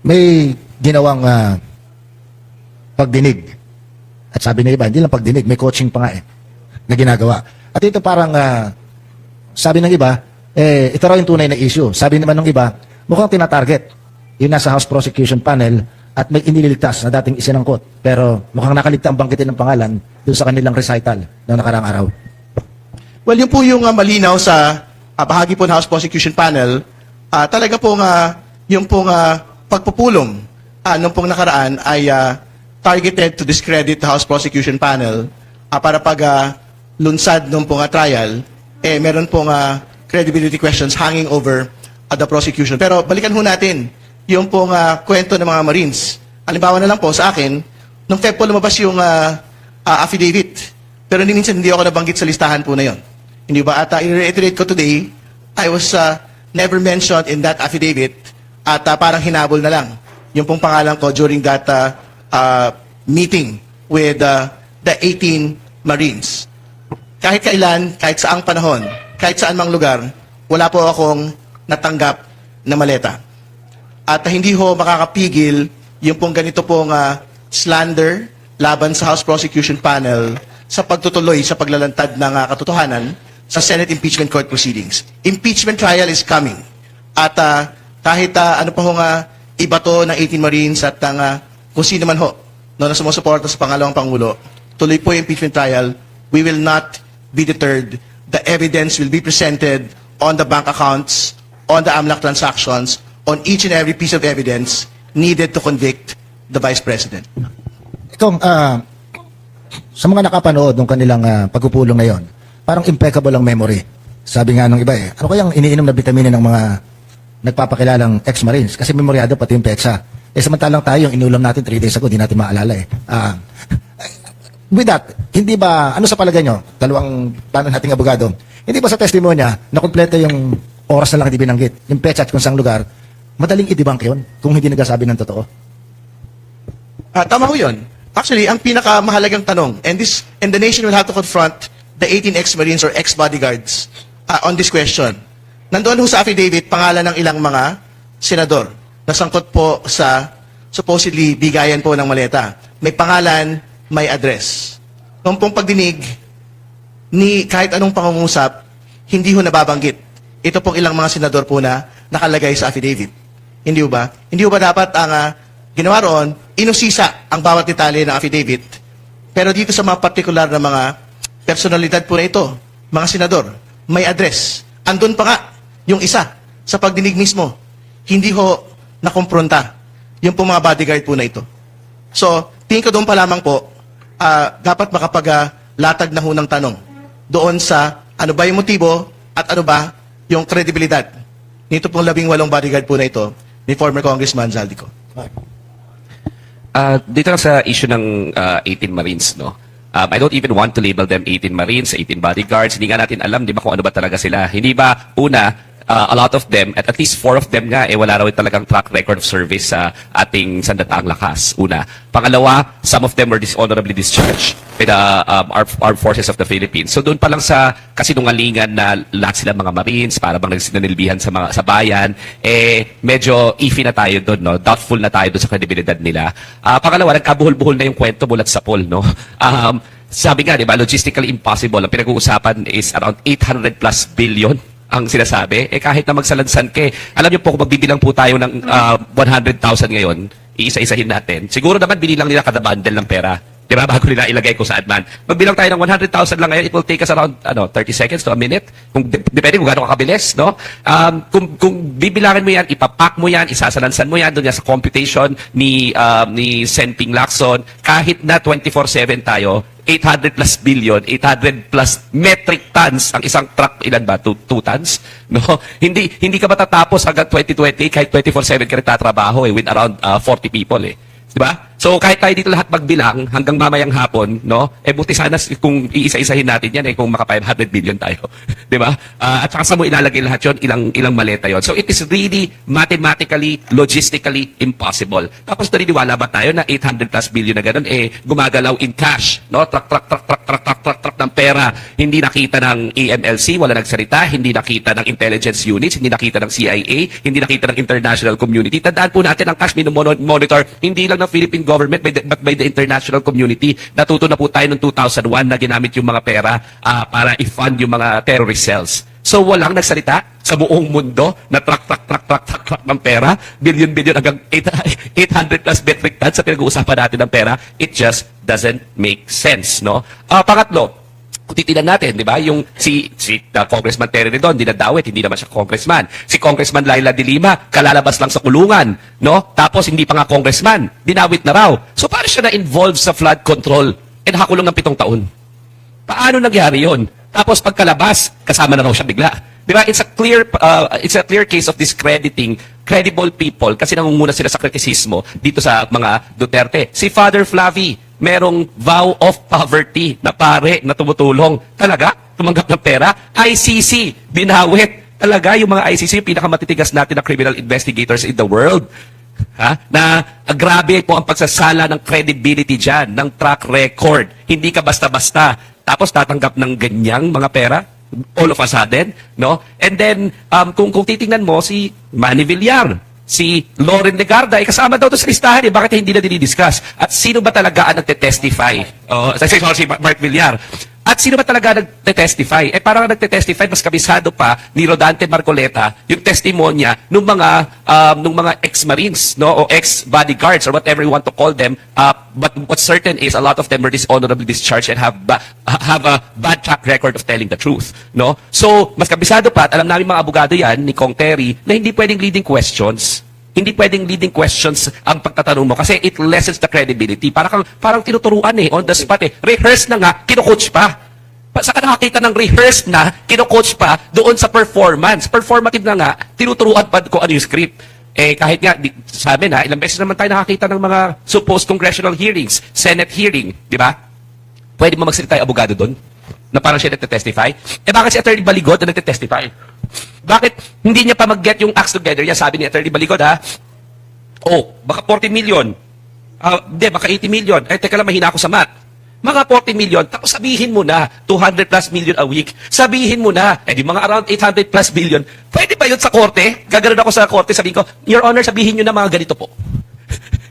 may ginawang pagdinig. At sabi ng iba, hindi lang pagdinig, may coaching pa nga na ginagawa. At ito parang, sabi ng iba, ito raw yung tunay na issue. Sabi naman ng iba, mukhang tinatarget. Yung nasa House Prosecution Panel at may inililigtas na dating isinangkot. Pero mukhang nakaligtaan banggitin ng pangalan doon sa kanilang recital noong nakarang araw. Well, yun po yung malinaw sa bahagi po ng House Prosecution Panel. Talaga pong yung pong pagpupulong nung pong nakaraan ay targeted to discredit the House Prosecution Panel para pag lunsad nung pong trial, meron pong credibility questions hanging over the prosecution. Pero balikan ho natin yung pong kwento ng mga Marines. Halimbawa na lang po sa akin, nung Feb po lumabas yung affidavit, pero minsan hindi ako nabanggit sa listahan po na yon. Hindi ba? At i-reiterate ko today, I was never mentioned in that affidavit at parang hinabol na lang yung pong pangalan ko during that meeting with the 18 Marines. Kahit kailan, kahit saang panahon, kahit saan mang lugar, wala po akong natanggap na maleta. At hindi ho makakapigil yung pong ganito pong slander laban sa House Prosecution Panel sa pagtutuloy sa paglalantad ng katotohanan sa Senate Impeachment Court proceedings. Impeachment trial is coming. At kahit ano pa ho ibato ng 18 Marines at kung sino man ho na sumusuporta sa pangalawang Pangulo, tuloy po yung impeachment trial, we will not be deterred. The evidence will be presented on the bank accounts, on the AMLAC transactions, on each and every piece of evidence needed to convict the Vice President. Kung sa mga nakapanood ng kanilang pagpupulong ngayon, parang impeccable ang memory. Sabi nga ng iba ano kayang iniinom na bitamina ng mga nagpapakilalang ex-Marines? Kasi memoryado pati yung PEXA. Samantalang tayo, yung inulam natin 3 days ago, di natin maalala With that, hindi ba, ano sa palagay nyo, dalawang plano nating abogado, hindi ba sa testimonya na kumpleto yung oras na lang hindi binanggit, yung PEXA at kung saang lugar, madaling i-debunk yun kung hindi nagsasabi ng totoo? Tama ho yun. Actually, ang pinakamahalagang tanong, and the nation will have to confront the 18 ex-Marines or ex-bodyguards on this question. Nandoon ho sa affidavit, pangalan ng ilang mga senador na sangkot po sa supposedly bigayan po ng maleta. May pangalan, may address. Noong pong pagdinig, ni kahit anong pangungusap, hindi ho nababanggit. Ito pong ilang mga senador po na nakalagay sa affidavit. Hindi ho ba? Hindi ho ba dapat ang ginawa roon, inusisa ang bawat detalye ng affidavit. Pero dito sa mga partikular na mga personalidad po na ito, mga senador, may address. Andun pa nga yung isa sa pagdinig mismo. Hindi ho nakompronta yung po mga bodyguard po na ito. So, tingin ko doon pa lamang po, dapat makapag-latag na ho ng tanong doon sa ano ba yung motibo at ano ba yung kredibilidad nito pong 18 bodyguard po na ito ni former Congressman Zaldico. Dito lang sa issue ng 18 Marines, no? I don't even want to label them 18 Marines, 18 bodyguards. Hindi nga natin alam, di ba, kung ano ba talaga sila. Hindi ba, una, a lot of them, at least 4 of them nga, wala raw talagang track record of service sa ating sandataang lakas. Una. Pangalawa, some of them were dishonorably discharged by the armed forces of the Philippines. So doon pa lang sa kasinungalingan na lahat sila mga Marines, para bang nagsinanilbihan sa bayan, medyo iffy na tayo doon, no? Doubtful na tayo doon sa kredibilidad nila. Pangalawa, nagkabuhol-buhol na yung kwento mula sa poll, no? Sabi nga, di ba, logistically impossible. Ang pinag-uusapan is around 800 plus billion ang sinasabi. Kahit na magsalansan alam niyo po, kung magbibilang po tayo ng 100,000 ngayon, iisa-isahin natin. Siguro naman binilang nila kada bundle ng pera. Di ba? Bago nila ilagay kung saan man. Magbilang tayo ng 100,000 lang ngayon, it will take us around 30 seconds to a minute. Depende kung gano'ng kakabilis, no? Kung bibilangin mo yan, ipapack mo yan, isasalansan mo yan doon sa computation ni Senping Lacson, kahit na 24/7 tayo, 800 plus billion, 800 plus metric tons ang isang truck, ilan ba? 2 tons? No? Hindi ka matatapos hanggang 2020 kahit 24/7 ka rin tatrabaho with around 40 people Diba? So kahit tayo dito lahat magbilang hanggang mamayang hapon, no? Buti sana kung iisa-isahin natin yan kung maka 500 billion tayo. Diba? At saka sa mo ilalagay lahat yon, ilang maleta yon. So it is really mathematically, logistically impossible. Tapos naniniwala ba tayo na 800 plus billion na ganun, gumagalaw in cash, no? Truck ng pera, hindi nakita ng AMLC, wala nagsalita, hindi nakita ng intelligence units, hindi nakita ng CIA, hindi nakita ng international community. Tandaan po natin, ang cash monitor, hindi lang ng Philippine government, but by the international community. Natuto na po tayo noong 2001 na ginamit yung mga pera para i-fund yung mga terrorist cells. So walang nagsalita sa buong mundo na track ng pera, billion hanggang 800 plus metric tons sa pinag-uusapan natin ng pera. It just doesn't make sense, no? Pangatlo, kung titignan natin, di ba, yung si Congressman Terry Redon, dinadawit, hindi naman siya congressman. Si Congressman Laila de Lima, kalalabas lang sa kulungan, no? Tapos hindi pa nga congressman, dinawit na raw. So paano siya na-involve sa flood control and hakulong ng 7 taon? Paano nangyari yon? Tapos pagkalabas, kasama na raw siya bigla. Di ba? It's a clear case of discrediting credible people kasi nangunguna sila sa kritisismo dito sa mga Duterte. Si Father Flavi, merong vow of poverty na pare na tumutulong. Talaga? Tumanggap ng pera? ICC, binawit. Talaga, yung mga ICC, yung pinakamatitigas natin na criminal investigators in the world. Na grabe po ang pagsasala ng credibility dyan, ng track record. Hindi ka basta-basta. Tapos tatanggap ng ganyang mga pera all of a sudden, no? And then, kung titingnan mo, si Manny Villar, si Lauren Legarda, kasama daw to sa listahan, bakit hindi na dinidiscuss? At sino ba talaga ang nagte-testify? Si Mark Villar. At sino ba talaga nagte-testify? Parang nagte-testify, mas kabisado pa ni Rodante Marcoleta, yung testimonya ng mga ex-marines, no? O ex-bodyguards, or whatever you want to call them. But what's certain is a lot of them were dishonorably discharged and have a bad track record of telling the truth, no? So, mas kabisado pa, at alam namin mga abogado yan, ni Kong Terry, na hindi pwedeng leading questions. Hindi pwedeng leading questions ang pagtatanong mo kasi it lessens the credibility. Parang tinuturuan on the spot Rehearse na nga, kino-coach pa. Saan ka nakakita ng rehearsed na, kino-coach pa doon sa performance. Performative na nga, tinuturuan pa kung ano yung script. Kahit nga, sabi na, ilang beses naman tayo nakakita ng mga supposed congressional hearings, Senate hearing, di ba? Pwede mo magsalita yung abogado doon? Na parang siya nagte-testify? Bakit si Attorney Baligot na nagte-testify? Bakit hindi niya pa mag-get yung acts together? Yan, sabi ni Attorney Baligot, baka 40 million. Hindi, baka 80 million. Teka lang, mahina ako sa math. Mga 40 million, tapos sabihin mo na, 200 plus million a week. Sabihin mo na, di mga around 800 plus billion. Pwede ba yun sa korte? Gaganon ako sa korte, sabihin ko, Your Honor, sabihin nyo na mga ganito po.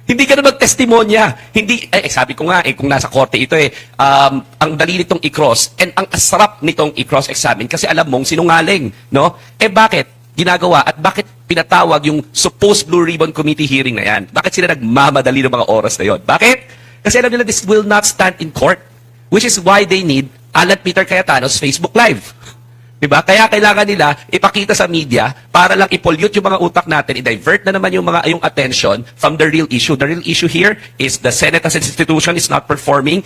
Hindi ka na magtestimonya. Hindi, sabi ko nga, kung nasa korte ito ang dali nitong i-cross and ang asarap nitong i-cross examine kasi alam mong sinungaling, no? Bakit ginagawa at bakit pinatawag yung supposed Blue Ribbon Committee hearing na yan? Bakit sila nagmamadali ng mga oras na yon? Bakit? Kasi alam nila this will not stand in court, which is why they need Alan Peter Cayetano's Facebook Live. Diba? Kaya kailangan nila ipakita sa media para lang i-pollute yung mga utak natin, i-divert na naman yung attention from the real issue. The real issue here is the Senate as an institution is not performing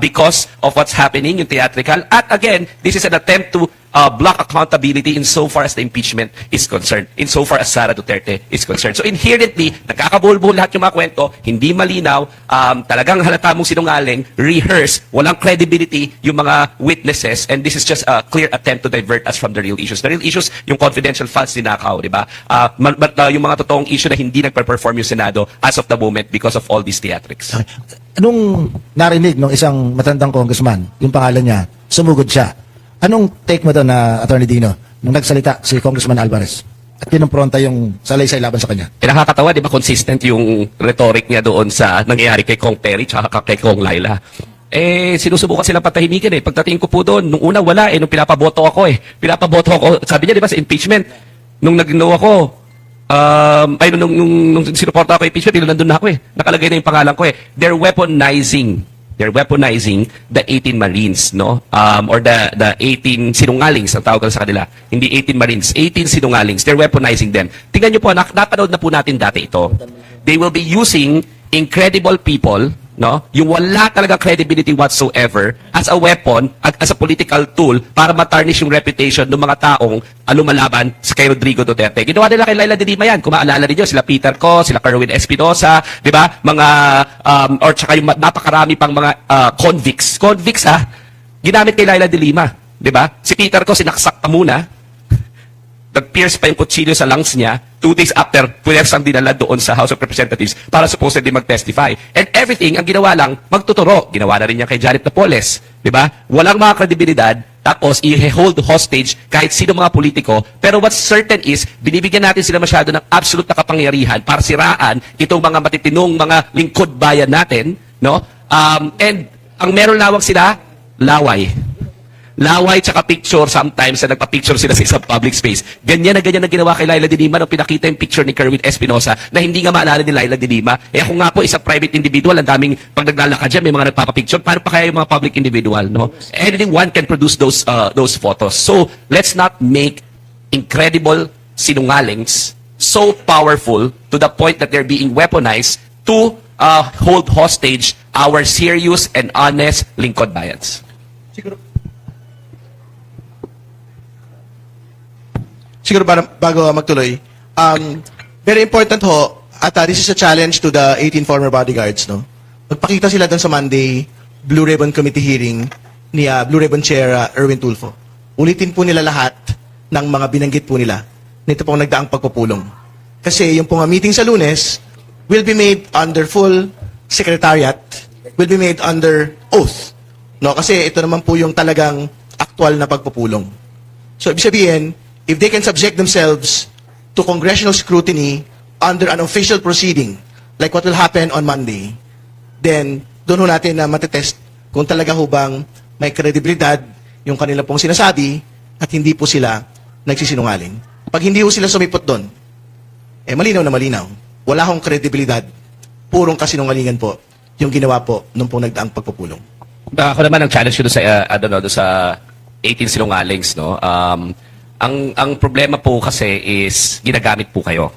because of what's happening, yung theatrical. At again, this is an attempt to block accountability insofar as the impeachment is concerned, insofar as Sara Duterte is concerned. So inherently, nagkakabuhol-buhol lahat yung mga kwento, hindi malinaw, talagang halata mong sinungaling, rehearse, walang credibility yung mga witnesses, and this is just a clear attempt to divert us from the real issues. The real issues, yung confidential files dinakaw, di ba? But yung mga totoong issue na hindi nagpe-perform yung Senado as of the moment because of all these theatrics. Okay. Anong narinig ng isang matandang congressman, yung pangalan niya, sumugod siya. Anong take mo doon na Attorney Dino nung nagsalita si Congressman Alvarez at pinumpronta yung salaysay laban sa kanya? Nakakatawa, di ba, consistent yung rhetoric niya doon sa nangyayari kay Kong Terry tsaka kay Kong Laila. Sinusubukan silang patahimikin Pagdating ko po doon, nung una wala nung pinapaboto ako Pinapaboto ako, sabi niya di ba sa impeachment, nung nag-no ako, nung sinuporta ako impeachment, nandun na ako Nakalagay na yung pangalan ko They're weaponizing the 18 Marines, no? Or the 18 sinungalings, ang tawag sa kanila. Hindi 18 Marines, 18 sinungalings. They're weaponizing them. Tingnan nyo po, napanood na po natin dati ito. They will be using incredible people, no? Yung wala talaga credibility whatsoever as a weapon, as a political tool para matarnish yung reputation ng mga taong lumalaban sa kay Rodrigo Duterte. Ginawa nila kay Laila de Lima yan. Kung maalala niyo, sila Peter Co, sila Kerwin Espinosa, di ba? Mga, or tsaka yung napakarami pang mga convicts. Convicts, ginamit kay Laila de Lima. Di ba? Si Peter Co, sinaksak pa muna. nag-pierce pa yung kutsilyo sa lungs niya, 2 days after, puwersang dinala doon sa House of Representatives para supposedly mag-testify. And everything, ang ginawa lang, magtuturo. Ginawa na rin niya kay Janet Napoles. Di ba? Walang mga kredibilidad, tapos i-hold hostage kahit sino mga politiko. Pero what's certain is, binibigyan natin sila masyado ng absolute na kapangyarihan para siraan itong mga matitinong mga lingkod bayan natin. No? And ang meron lawak sila, laway. Laway tsaka picture sometimes na nagpa-picture sila sa isang public space. Ganyan na ginawa kay Laila de Lima nung pinakita yung picture ni Kerwin Espinosa na hindi nga maalala ni Laila de Lima. Eh ako nga po, isang private individual, ang daming pag naglalakad dyan, may mga nagpapapicture. Paano pa kaya yung mga public individual, no? Anyone can produce those photos. So, let's not make incredible sinungalings so powerful to the point that they're being weaponized to hold hostage our serious and honest lingkod bayans. Siguro bago magtuloy, very important ho, at this is a challenge to the 18 former bodyguards, no? Magpakita sila doon sa Monday Blue Ribbon Committee hearing ni Blue Ribbon Chair Erwin Tulfo. Ulitin po nila lahat ng mga binanggit po nila nito pong nagdaang pagpupulong. Kasi yung pong meeting sa Lunes will be made under full secretariat, will be made under oath. No? Kasi ito naman po yung talagang aktual na pagpupulong. So, ibig sabihin, if they can subject themselves to congressional scrutiny under an official proceeding, like what will happen on Monday, then doon ho natin na matetest kung talaga ho bang may kredibilidad yung kanila pong sinasabi at hindi po sila nagsisinungaling. Pag hindi ho sila sumipot doon, eh malinaw na malinaw, wala hong kredibilidad, purong kasinungalingan po yung ginawa po nung pong nagdaang pagpupulong. Ako naman ang challenge ko doon sa doon sa 18 sinungalings, no. Ang problema po kasi is ginagamit po kayo.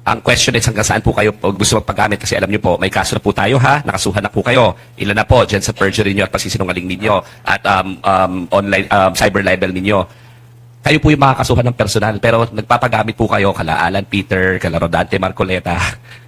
Ang question is hanggang saan po kayo gusto magpagamit kasi alam niyo po, may kaso na po tayo ha, nakasuhan na po kayo. Ilan na po dyan sa perjury niyo at pagsisinungaling ninyo at online cyber libel ninyo. Kayo po yung makakasuhan ng personal pero nagpapagamit po kayo kala Alan Peter, kala Rodante Marcoleta.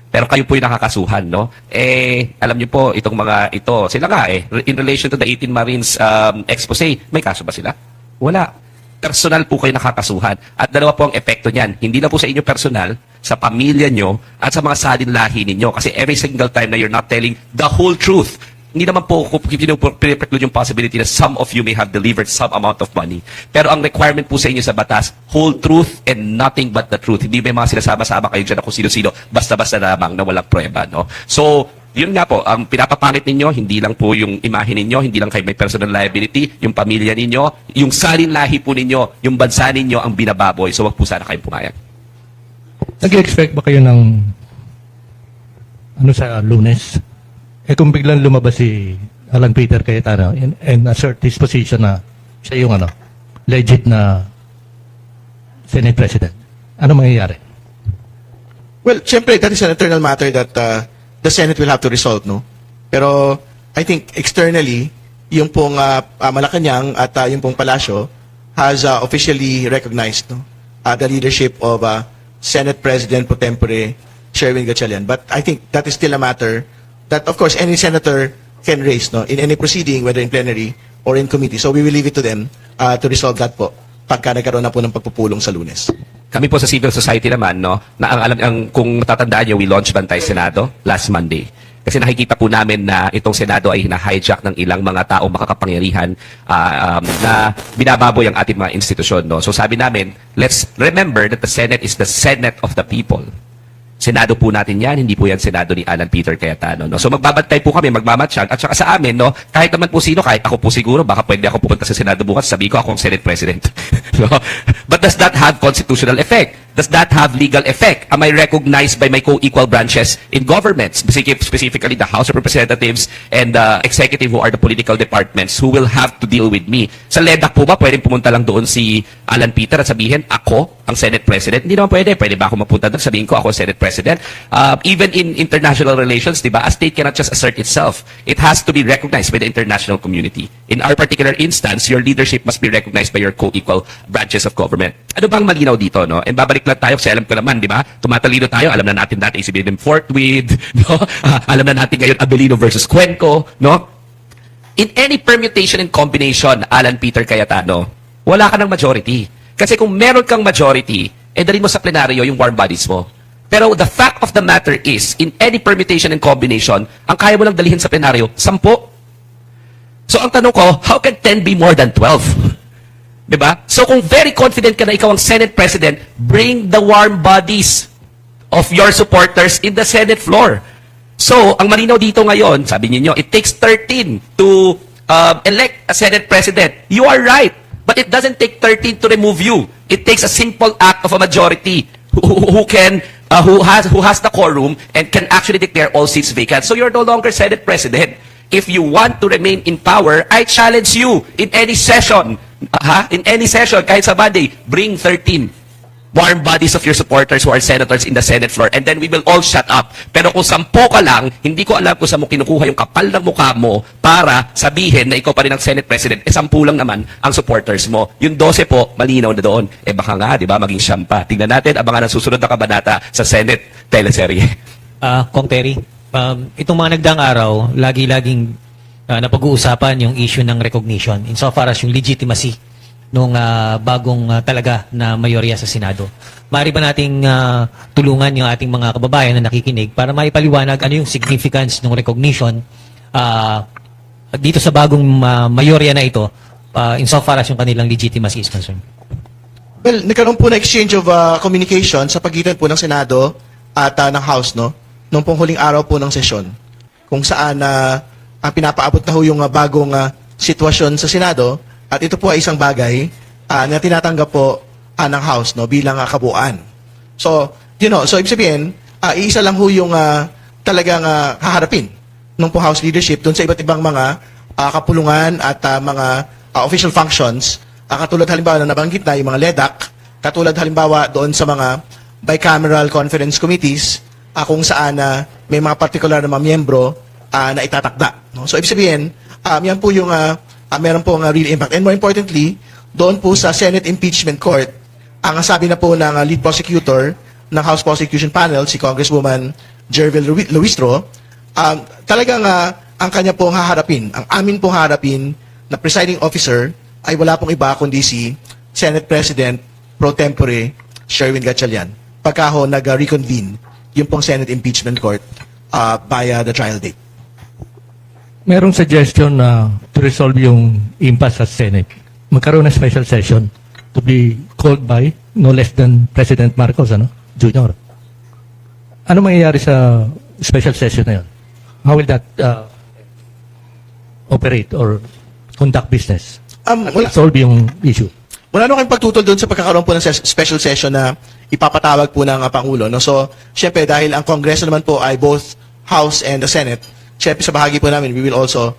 Pero kayo po yung nakakasuhan, no? Eh, alam niyo po, itong mga ito, sila nga in relation to the 18 Marines expose, may kaso ba sila? Wala. Personal po kayo nakakasuhan. At dalawa po ang epekto niyan. Hindi na po sa inyo personal, sa pamilya nyo, at sa mga salin lahi ninyo. Kasi every single time na you're not telling the whole truth, hindi naman po pinipreclude yung possibility na some of you may have delivered some amount of money. Pero ang requirement po sa inyo sa batas, whole truth and nothing but the truth. Hindi may mga sinasama-sama kayo dyan na kung sino-sino, basta-basta lamang na walang prueba, no? So, yun nga po, ang pinapapangit ninyo, hindi lang po yung imahe ninyo, hindi lang kayo may personal liability, yung pamilya ninyo, yung salin lahi po ninyo, yung bansa ninyo ang binababoy. So, wag po sana kayong pumayag. Nag-expect ba kayo ng sa Lunes? Eh kung biglang lumabas si Alan Peter Cayetano and assert his position na siya yung legit na Senate President, ano mangyayari? Well, syempre, that is an internal matter that the Senate will have to resolve, no? Pero I think externally, yung pong Malacanang at yung pong Palasyo has officially recognized, no, the leadership of Senate President pro tempore Sherwin Gatchalian. But I think that is still a matter that, of course, any senator can raise, no, in any proceeding, whether in plenary or in committee. So we will leave it to them to resolve that po pagka nagkaroon na po ng pagpupulong sa Lunes. Kami po sa civil society naman, no, na kung matatandaan niyo, we launched Bantay Senado last Monday. Kasi nakikita po namin na itong Senado ay hina-hijack ng ilang mga taong makakapangyarihan na binababoy ang ating mga institusyon, no. So sabi namin, let's remember that the Senate is the Senate of the people. Senado po natin yan, hindi po yan Senado ni Alan Peter Cayetano. No? So magbabantay po kami, magmamatsyag, at saka sa amin, no, kahit naman po sino, kahit ako po siguro, baka pwede ako pupunta sa Senado bukas, sabi ko ako ang Senate President. No? But does that have constitutional effect? Does that have legal effect? Am I recognized by my co-equal branches in government, specifically the House of Representatives and the executive who are the political departments who will have to deal with me? Sa LEDAC po ba, pwedeng pumunta lang doon si Alan Peter at sabihin, ako ang Senate President? Hindi naman pwede. Pwede ba ako mapunta doon? Sabihin ko, ako ang Senate President. Even in international relations, di ba, a state cannot just assert itself. It has to be recognized by the international community. In our particular instance, your leadership must be recognized by your co-equal branches of government. Ano bang malinaw dito, no? And babalik lang tayo kasi alam ko naman, di ba? Tumatalino tayo, alam na natin dati si William Fortwith, no? Alam na natin ngayon Abelino versus Cuenco, no? In any permutation and combination, Alan Peter Cayetano, wala ka ng majority. Kasi kung meron kang majority, dalhin mo sa plenaryo yung warm bodies mo. Pero the fact of the matter is, in any permutation and combination, ang kaya mo lang dalhin sa plenaryo, 10. So ang tanong ko, how can 10 be more than 12? Diba? So kung very confident ka na ikaw ang Senate President, bring the warm bodies of your supporters in the Senate floor. So, ang malinaw dito ngayon, sabi niyo, it takes 13 to elect a Senate President. You are right. But it doesn't take 13 to remove you. It takes a simple act of a majority who has the quorum and can actually declare all seats vacant. So you're no longer Senate President. If you want to remain in power, I challenge you in any session, in any session, kahit sa Monday, bring 13 warm bodies of your supporters who are senators in the Senate floor, and then we will all shut up. Pero kung 10 ka lang, hindi ko alam kung saan mo kinukuha yung kapal ng mukha mo para sabihin na ikaw pa rin ang Senate President, 10 lang naman ang supporters mo. Yung 12 po, malinaw na doon. Baka nga, di ba, maging 9 pa. Tingnan natin, abangan ang susunod na kabanata sa Senate teleserye. Kong Terry, itong mga nagdaang araw, lagi-laging napag-uusapan yung issue ng recognition insofar as yung legitimacy nung bagong talaga na mayorya sa Senado. Maaari ba nating tulungan yung ating mga kababayan na nakikinig para maipaliwanag ano yung significance ng recognition dito sa bagong mayorya na ito insofar as yung kanilang legitimacy is concerned? Well, nagkaroon po na exchange of communication sa pagitan po ng Senado at ng House, no? Nung pong huling araw po ng sesyon, kung saan pinapaabot na ho yung bagong sitwasyon sa Senado, at ito po ay isang bagay na tinatanggap po ng House, no, bilang kabuuan. So, so ibig sabihin, iisa lang ho yung talagang haharapin ng po House leadership doon sa iba't ibang mga kapulungan at mga official functions, katulad halimbawa na nabanggit na yung mga LEDAC, katulad halimbawa doon sa mga bicameral conference committees, kung saan may mga particular na mga miyembro na itatakda. No? So, ibig sabihin, yan po yung meron pong real impact. And more importantly, doon po sa Senate Impeachment Court, ang sabi na po ng lead prosecutor ng House Prosecution Panel, si Congresswoman Jervil Luistro, talagang ang kanya pong haharapin, ang amin pong haharapin na presiding officer ay wala pong iba kundi si Senate President pro tempore Sherwin Gatchalian. Pagka ho nag-reconvene yung pong Senate Impeachment Court via the trial date. Merong suggestion na to resolve yung impasse sa Senate. Magkaroon ng special session to be called by no less than President Marcos, Jr. Ano mangyayari sa special session na yun? How will that operate or conduct business? Solve yung issue. Wala naman kayong pagtutol doon sa pagkakaroon po ng special session na ipapatawag po ng Pangulo. No? So, syempre, dahil ang Kongreso naman po ay both House and the Senate, syempre sa bahagi po namin, we will also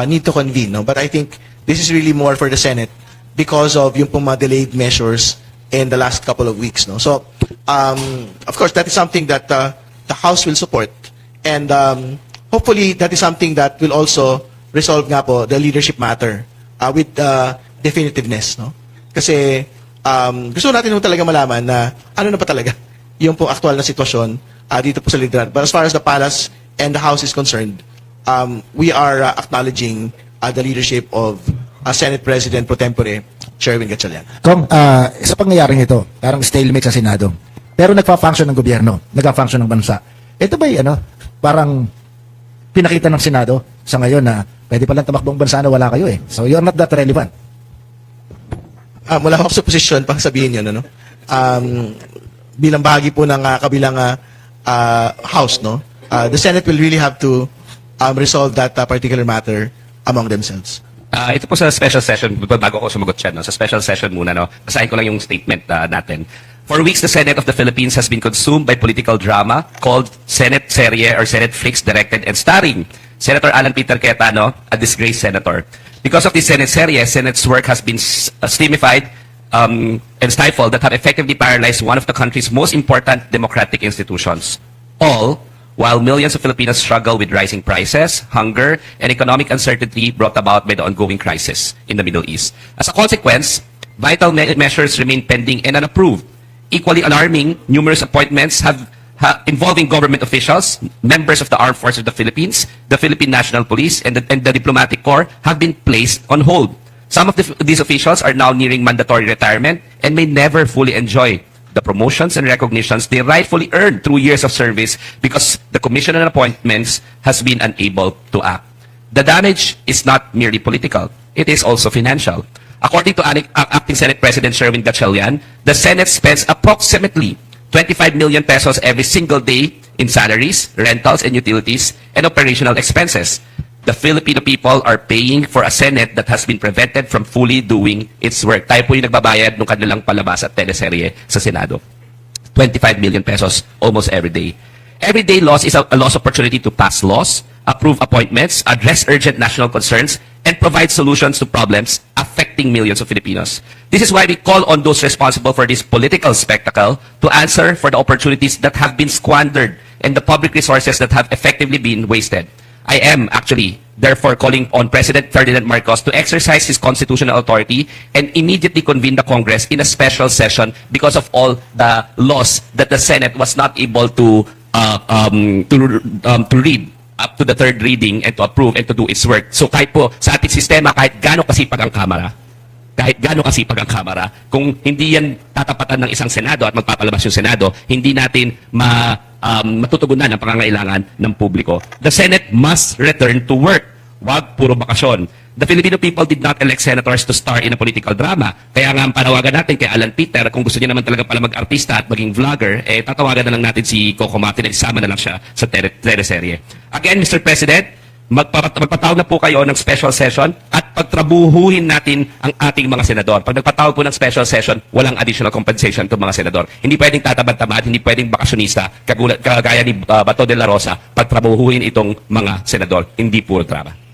need to convene. No? But I think this is really more for the Senate because of yung pong mga delayed measures in the last couple of weeks. No? So, of course, that is something that the House will support. And hopefully, that is something that will also resolve nga po the leadership matter with definitiveness. No? Kasi gusto natin po talaga malaman na ano na pa talaga yung po aktual na sitwasyon dito po sa lideran. But as far as the Palace and the House is concerned, we are acknowledging the leadership of Senate President pro tempore Sherwin Gatchalian. Kung sa pangyayaring ito, parang stalemate sa Senado. Pero nagpa-function ng gobyerno, nagpa-function ng bansa. Ito ba'y parang pinakita ng Senado sa ngayon na pwede palang tamakbong bansa na wala kayo eh. So you're not that relevant. Wala ako sa posisyon pang sabihin yun, bilang bahagi po ng kabilang House, no? The Senate will really have to resolve that particular matter among themselves. Ito po sa special session, bago ako sumagot siya, no? Sa special session muna, no? Basahin ko lang yung statement natin. For weeks, the Senate of the Philippines has been consumed by political drama called Senate Serye or Senate Flix, directed and starring Senator Alan Peter Cayetano, a disgraced senator. Because of this Senate Serye, Senate's work has been stymified and stifled that have effectively paralyzed one of the country's most important democratic institutions. All while millions of Filipinos struggle with rising prices, hunger, and economic uncertainty brought about by the ongoing crisis in the Middle East. As a consequence, vital measures remain pending and unapproved. Equally alarming, numerous appointments involving government officials, members of the Armed Forces of the Philippines, the Philippine National Police, and the Diplomatic Corps have been placed on hold. Some of these officials are now nearing mandatory retirement and may never fully enjoy the promotions and recognitions they rightfully earned through years of service because the Commission on Appointments has been unable to act. The damage is not merely political, it is also financial. According to Acting Senate President Sherwin Gatchalian, the Senate spends approximately 25 million pesos every single day in salaries, rentals and utilities, and operational expenses. The Filipino people are paying for a Senate that has been prevented from fully doing its work. Tayo po yung nagbabayad ng kanilang palabas at teleserye sa Senado. 25 million pesos almost every day. Everyday loss is a lost opportunity to pass laws, approve appointments, address urgent national concerns, and provide solutions to problems affecting millions of Filipinos. This is why we call on those responsible for this political spectacle to answer for the opportunities that have been squandered and the public resources that have effectively been wasted. I am actually therefore calling on President Ferdinand Marcos to exercise his constitutional authority and immediately convene the Congress in a special session because of all the laws that the Senate was not able to read up to the third reading and to approve and to do its work. So kahit po sa ating sistema, kahit gaano kasipag ang Kamara, kung hindi yan tatapatan ng isang Senado at magpapalabas yung Senado, hindi natin matutugunan ang pangangailangan ng publiko. The Senate must return to work. Wag puro bakasyon. The Filipino people did not elect senators to star in a political drama. Kaya nga ang panawagan natin kay Alan Peter, kung gusto niya naman talaga pala mag-artista at maging vlogger, tatawagan na lang natin si Coco Martin at isama na lang siya sa teleserye. Again, Mr. President, magpatawag na po kayo ng special session at pagtrabuhuhin natin ang ating mga senador. Pag nagpatawag po ng special session, walang additional compensation to mga senador. Hindi pwedeng tatabad-tamad, hindi pwedeng bakasyonista, kagaya ni Bato de la Rosa, pagtrabuhuhin itong mga senador. Hindi puro drama.